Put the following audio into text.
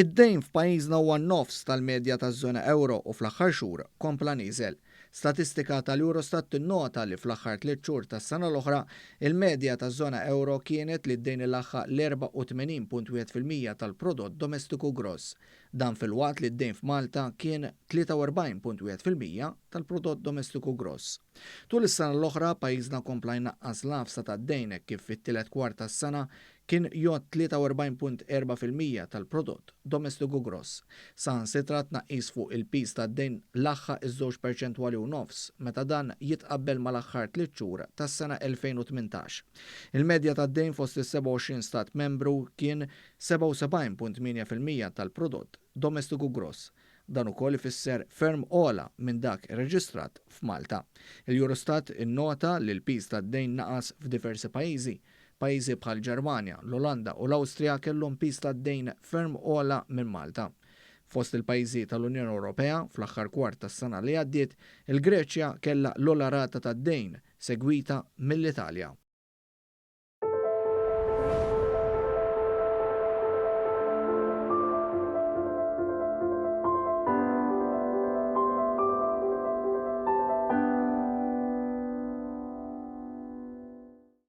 Id-dejn f'pajjiżna huwa n-nofs tal-medja taż-żona euro u fl-aħħar xhur kompla nieżel. Statistika tal-Eurostat tinnota li fl-aħħar 3 xhur tas-sena l-oħra il-medja taż-żona euro kienet li d-dejn ilaħħaq l-84.1% tal-prodott domestiku gross. Dan fil-waqt li d-dejn f'Malta kien 43.1% tal-prodott domestiku gross. Tul is-sena l-oħra pajjiżna kompla jnaqqas l-afsa tad-dejn kif fit-tielet kwart tas-sena kien jgħod 43.4% tal-prodott domestiku gross. Saħansitra tnaqqis fuq il-pis tad-dejn laħħa iż-2 perċentwali u nofs meta dan jitqabbel mal-aħħar 3 xhur tas-sena 2018. Il-medja tad-dejn fost is-27 stat membru kien 77.8% tal-prodott domestiku gross. Dan ukoll ifisser ferm ola minn dak irreġistrat f'Malta. Il-Eurostat innota li l-pis tad-dejn naqas f'diversi pajjiżi. Pajjiżi bħal Ġermanja, l-Olanda u l-Awstrija kellhom pis tad-dejn ferm ola minn Malta. Fost il-pajjiżi tal-Unjoni Ewropea fl-aħħar kwart tas-sena li għaddiet, il-Greċja kellha l-ola rata tad-dejn segwita mill-Italja.